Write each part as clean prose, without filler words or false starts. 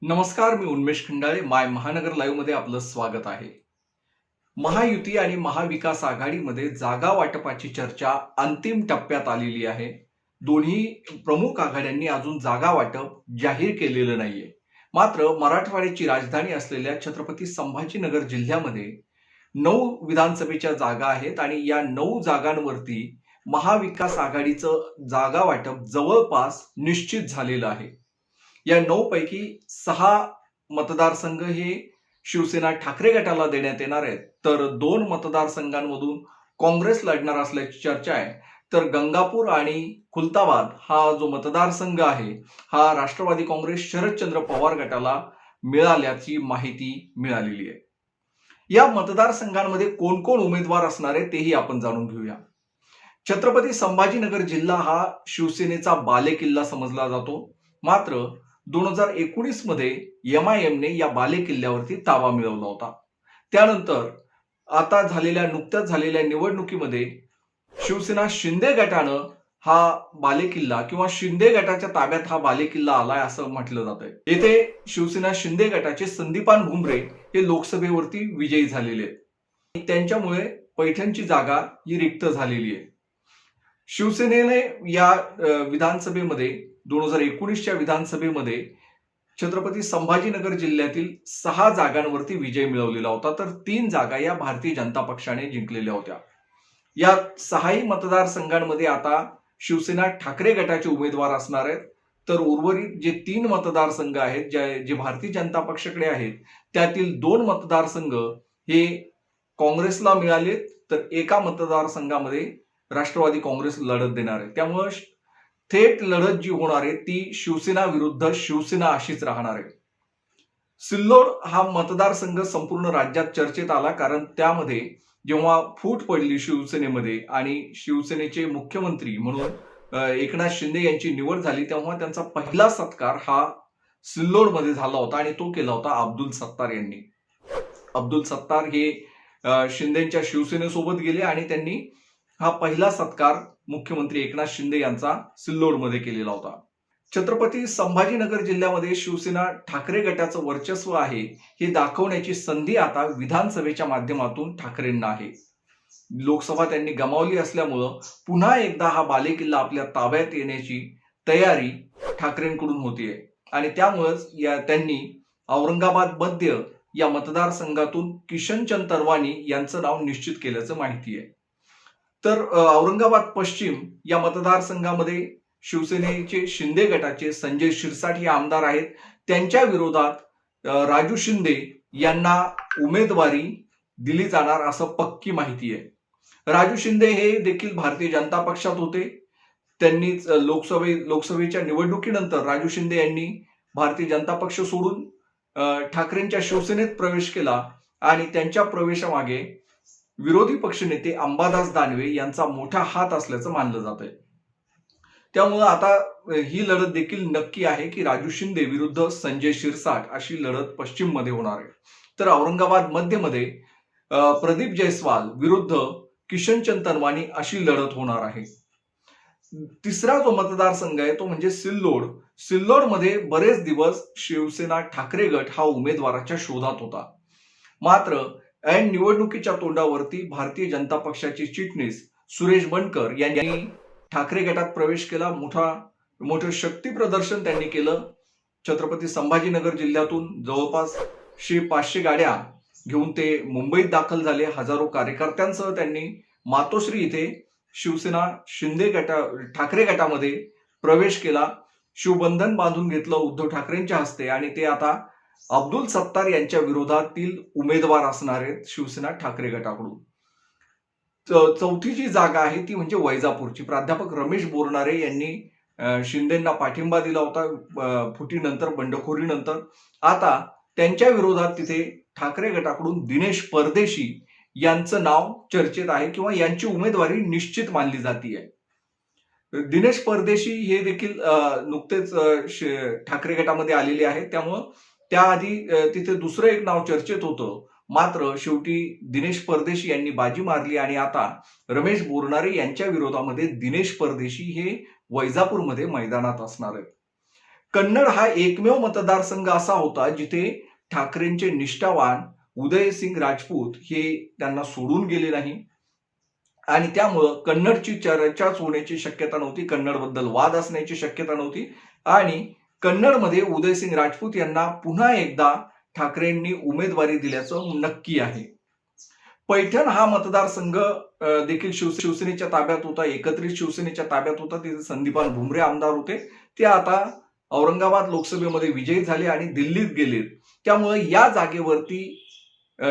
नमस्कार, मी उन्मेष खंडाळे. माय महानगर लाईव्ह मध्ये आपलं स्वागत आहे. महायुती आणि महाविकास आघाडीमध्ये जागा वाटपाची चर्चा अंतिम टप्प्यात आलेली आहे. दोन्ही प्रमुख आघाड्यांनी अजून जागा वाटप जाहीर केलेलं नाहीये. मात्र मराठवाड्याची राजधानी असलेल्या छत्रपती संभाजीनगर जिल्ह्यामध्ये 9 विधानसभेच्या जागा आहेत आणि या 9 जागांवरती महाविकास आघाडीचं जागा वाटप जवळपास निश्चित झालेलं आहे. या 9 पैकी 6 मतदारसंघ हे शिवसेना ठाकरे गटाला देण्यात येणार आहेत, तर 2 मतदारसंघांमधून काँग्रेस लढणार असल्याची चर्चा आहे. तर गंगापूर आणि खुलताबाद हा जो मतदारसंघ आहे, हा राष्ट्रवादी काँग्रेस शरदचंद्र पवार गटाला मिळाल्याची माहिती मिळालेली आहे. या मतदारसंघांमध्ये कोण कोण उमेदवार असणार आहेत तेही आपण जाणून घेऊया. छत्रपती संभाजीनगर जिल्हा हा शिवसेनेचा बालेकिल्ला समजला जातो. मात्र 2019 मध्ये MIM या बालेकिल्ल्यावरती ताबा मिळवला होता. त्यानंतर आता नुकत्याच झालेल्या निवडणुकीमध्ये शिवसेना शिंदे गटानं हा बालेकिल्ला किंवा शिंदे गटाच्या ताब्यात हा बालेकिल्ला आलाय असं म्हटलं जातंय. येथे शिवसेना शिंदे गटाचे संदीपान भुमरे हे लोकसभेवरती विजयी झालेले आहेत. त्यांच्यामुळे पैठणची जागा ही रिक्त झालेली आहे. शिवसेनेने या विधानसभेमध्ये 2019च्या विधानसभेमध्ये छत्रपती संभाजीनगर जिल्ह्यातील 6 जागांवरती विजय मिळवलेला होता, तर 3 जागा या भारतीय जनता पक्षाने जिंकलेल्या होत्या. या 6ही मतदारसंघांमध्ये आता शिवसेना ठाकरे गटाचे उमेदवार असणार आहेत. तर उर्वरित जे 3 मतदारसंघ आहेत जे भारतीय जनता पक्षाकडे आहेत, त्यातील 2 मतदारसंघ हे काँग्रेसला मिळाले, तर एका मतदारसंघामध्ये राष्ट्रवादी काँग्रेस लढत देणार आहे. त्यामुळे थेट लढत जी होणार आहे ती शिवसेना विरुद्ध शिवसेना अशीच राहणार आहे. सिल्लोड हा मतदारसंघ संपूर्ण राज्यात चर्चेत आला, कारण त्यामध्ये जेव्हा फूट पडली शिवसेनेमध्ये आणि शिवसेनेचे मुख्यमंत्री म्हणून एकनाथ शिंदे यांची निवड झाली, तेव्हा त्यांचा पहिला सत्कार हा सिल्लोडमध्ये झाला होता आणि तो केला होता अब्दुल सत्तार यांनी. अब्दुल सत्तार हे शिंदेच्या शिवसेनेसोबत गेले आणि त्यांनी हा पहिला सत्कार मुख्यमंत्री एकनाथ शिंदे यांचा सिल्लोडमध्ये केलेला होता. छत्रपती संभाजीनगर जिल्ह्यामध्ये शिवसेना ठाकरे गटाचं वर्चस्व आहे हे दाखवण्याची संधी आता विधानसभेच्या माध्यमातून ठाकरेंना आहे. लोकसभा त्यांनी गमावली असल्यामुळं पुन्हा एकदा हा बालेकिल्ला आपल्या ताब्यात येण्याची तयारी ठाकरेंकडून होतीये आणि त्यामुळेच त्यांनी औरंगाबाद मध्य या मतदारसंघातून किशनचंद तरवानी यांचं नाव निश्चित केल्याचं माहिती आहे. तर औरंगाबाद पश्चिम या मतदारसंघामध्ये शिवसेनेचे शिंदे गटाचे संजय शिरसाट हे आमदार आहेत. त्यांच्या विरोधात राजू शिंदे यांना उमेदवारी दिली जाणार असं पक्की माहिती आहे. राजू शिंदे हे देखील भारतीय जनता पक्षात होते. त्यांनी लोकसभेच्या निवडणुकीनंतर राजू शिंदे यांनी भारतीय जनता पक्ष सोडून ठाकरेंच्या शिवसेनेत प्रवेश केला आणि त्यांच्या प्रवेशामागे विरोधी पक्षनेते अंबादास दानवे यांचा मोठा हात असल्याचं मानलं जात आहे. त्यामुळे आता ही लढत देखील नक्की आहे की राजू शिंदे विरुद्ध संजय शिरसाट अशी लढत पश्चिम मध्ये होणार आहे. तर औरंगाबाद मध्यमध्ये प्रदीप जयस्वाल विरुद्ध किशनचंद तरवानी अशी लढत होणार आहे. तिसरा जो मतदारसंघ आहे तो म्हणजे सिल्लोड. सिल्लोडमध्ये बरेच दिवस शिवसेना ठाकरे गट हा उमेदवाराच्या शोधात होता. मात्र ऐन निवडणुकीच्या तोंडावरती भारतीय जनता पक्षाचे चिटणीस सुरेश बनकर यांनी ठाकरे गटात प्रवेश केला. मोठं शक्ती प्रदर्शन त्यांनी केलं. छत्रपती संभाजीनगर जिल्ह्यातून जवळपास 500 गाड्या घेऊन ते मुंबईत दाखल झाले. हजारो कार्यकर्त्यांसह त्यांनी मातोश्री इथे शिवसेना ठाकरे गटामध्ये प्रवेश केला. शिवबंधन बांधून घेतलं उद्धव ठाकरेंच्या हस्ते आणि ते आता अब्दुल सत्तार यांच्या विरोधातील उमेदवार असणार आहेत शिवसेना ठाकरे गटाकडून. चौथी जी जागा आहे ती म्हणजे वैजापूरची. प्राध्यापक रमेश बोरनारे यांनी शिंदेंना पाठिंबा दिला होता फुटीनंतर, बंडखोरीनंतर. आता त्यांच्या विरोधात तिथे ठाकरे गटाकडून दिनेश परदेशी यांचं नाव चर्चेत आहे किंवा यांची उमेदवारी निश्चित मानली जाते. दिनेश परदेशी हे देखील नुकतेच ठाकरे गटामध्ये आलेले आहेत. त्यामुळं त्याआधी तिथे दुसरं एक नाव चर्चेत होतं. मात्र शेवटी दिनेश परदेशी यांनी बाजी मारली आणि आता रमेश बोरनारे यांच्या विरोधामध्ये दिनेश परदेशी हे वैजापूरमध्ये मैदानात असणार आहेत. कन्नड हा एकमेव मतदारसंघ असा होता जिथे ठाकरेंचे निष्ठावान उदयसिंग राजपूत हे त्यांना सोडून गेले नाही आणि त्यामुळं कन्नडची चर्चाच होण्याची शक्यता नव्हती, कन्नडबद्दल वाद असण्याची शक्यता नव्हती आणि कन्नडमध्ये उदयसिंग राजपूत यांना पुन्हा एकदा ठाकरेंनी उमेदवारी दिल्याचं नक्की आहे. पैठण हा मतदारसंघ देखील शिवसेनेच्या ताब्यात होता, एकत्रित शिवसेनेच्या ताब्यात होता. तिथे संदीपान भुमरे आमदार होते. ते आता औरंगाबाद लोकसभेमध्ये विजयी झाले आणि दिल्लीत गेले. त्यामुळे या जागेवरती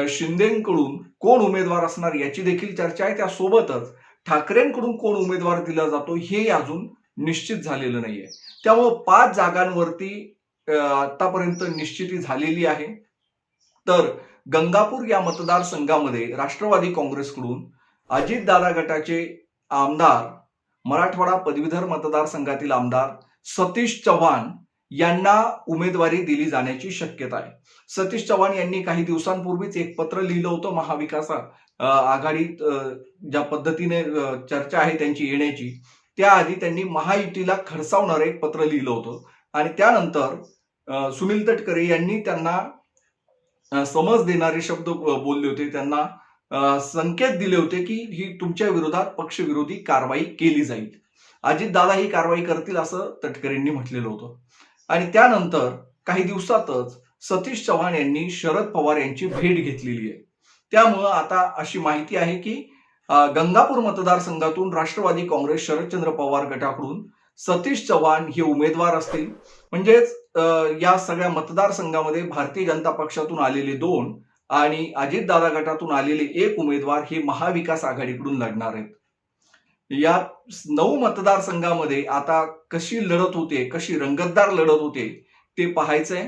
शिंदेकडून कोण उमेदवार असणार याची देखील चर्चा आहे. त्यासोबतच ठाकरेंकडून कोण उमेदवार दिला जातो हे अजून निश्चित झालेलं नाहीये. त्यामुळे 5 जागांवरती आतापर्यंत निश्चिती झालेली आहे. तर गंगापूर या मतदारसंघामध्ये राष्ट्रवादी काँग्रेसकडून अजितदादा गटाचे आमदार, मराठवाडा पदवीधर मतदारसंघातील आमदार सतीश चव्हाण यांना उमेदवारी दिली जाण्याची शक्यता आहे. सतीश चव्हाण यांनी काही दिवसांपूर्वीच एक पत्र लिहिलं होतं महाविकास आघाडीत ज्या पद्धतीने चर्चा आहे त्यांची येण्याची, त्याआधी त्यांनी महायुतीला खडसावणारं एक पत्र लिहिलं होतं आणि त्यानंतर सुनील तटकरे यांनी त्यांना समज देणारे शब्द बोलले होते, त्यांना संकेत दिले होते की ही तुमच्या विरोधात पक्षविरोधी कारवाई केली जाईल. अजितदादा ही कारवाई करतील असं तटकरेंनी म्हटलेलं होतं आणि त्यानंतर काही दिवसातच सतीश चव्हाण यांनी शरद पवार यांची भेट घेतलेली आहे. त्यामुळं आता अशी माहिती आहे की गंगापूर मतदारसंघातून राष्ट्रवादी काँग्रेस शरदचंद्र पवार गटाकडून सतीश चव्हाण हे उमेदवार असतील. म्हणजेच या सगळ्या मतदारसंघामध्ये भारतीय जनता पक्षातून आलेले 2 आणि अजितदादा गटातून आलेले 1 उमेदवार हे महाविकास आघाडीकडून लढणार आहेत. या 9 मतदारसंघामध्ये आता कशी लढत होते, कशी रंगतदार लढत होते ते पाहायचंय.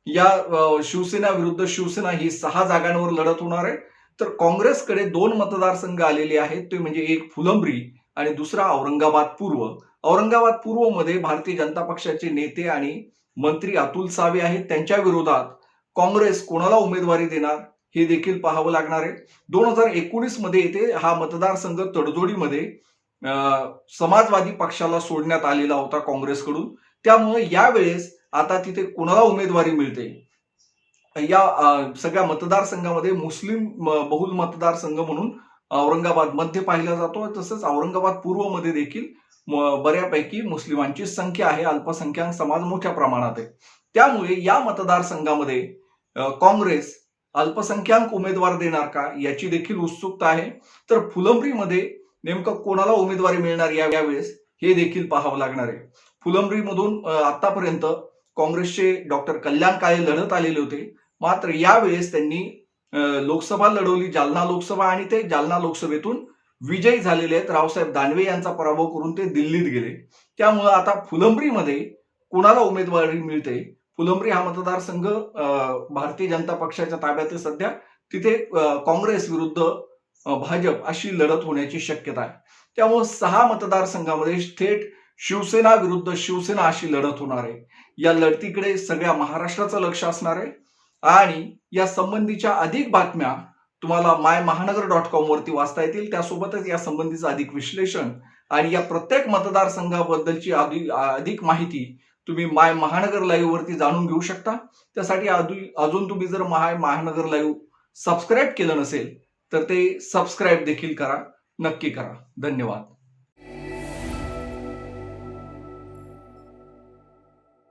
या शिवसेना विरुद्ध शिवसेना ही 6 जागांवर लढत होणार आहे. तर काँग्रेसकडे 2 मतदारसंघ आलेले आहेत, ते म्हणजे एक फुलंब्री आणि दुसरा औरंगाबाद पूर्व. औरंगाबाद पूर्व मध्ये भारतीय जनता पक्षाचे नेते आणि मंत्री अतुल सावे आहेत. त्यांच्या विरोधात काँग्रेस कोणाला उमेदवारी देणार हे देखील पाहावं लागणार आहे. 2019 मध्ये येथे हा मतदारसंघ तडजोडीमध्ये समाजवादी पक्षाला सोडण्यात आलेला होता काँग्रेसकडून. त्यामुळे यावेळेस आता तिथे कोणाला उमेदवारी मिळते, या सगळ्या मतदारसंघामध्ये मुस्लिम बहुल मतदारसंघ म्हणून औरंगाबाद मध्य पाहिला जातो. तसंच औरंगाबाद पूर्व मध्ये देखील बऱ्यापैकी मुस्लिमांची संख्या आहे, अल्पसंख्याक समाज मोठ्या प्रमाणात आहे. त्यामुळे या मतदारसंघामध्ये काँग्रेस अल्पसंख्याक उमेदवार देणार का याची देखील उत्सुकता आहे. तर फुलंब्रीमध्ये नेमकं कोणाला उमेदवारी मिळणार यावेळेस हे देखील पाहावं लागणार आहे. फुलंब्रीमधून आतापर्यंत काँग्रेसचे डॉक्टर कल्याण काळे लढत आलेले होते, मात्र यावेळेस त्यांनी लोकसभा लढवली, जालना लोकसभा, आणि ते जालना लोकसभेतून विजयी झालेले आहेत. रावसाहेब दानवे यांचा पराभव करून ते दिल्लीत गेले. त्यामुळे आता फुलंब्रीमध्ये कोणाला उमेदवारी मिळते, फुलंब्री हा मतदारसंघ भारतीय जनता पक्षाच्या ताब्यात आहे सध्या, तिथे काँग्रेस विरुद्ध भाजप अशी लढत होण्याची शक्यता आहे. त्यामुळे 6 मतदारसंघामध्ये थेट शिवसेना विरुद्ध शिवसेना अशी लढत होणार आहे. या लढतीकडे सगळ्या महाराष्ट्राचं लक्ष असणार आहे आणि या संबंधीच्या अधिक बातम्या तुम्हाला mymahanagar.com वरती वाचता येतील. त्यासोबतच या संबंधीचं अधिक विश्लेषण आणि या प्रत्येक मतदारसंघाबद्दलची अधिक माहिती तुम्ही माय महानगर लाईव्ह वरती जाणून घेऊ शकता. त्यासाठी अजून तुम्ही जर माय महानगर लाईव्ह सबस्क्राईब केलं नसेल तर ते सबस्क्राईब देखील करा, नक्की करा. धन्यवाद.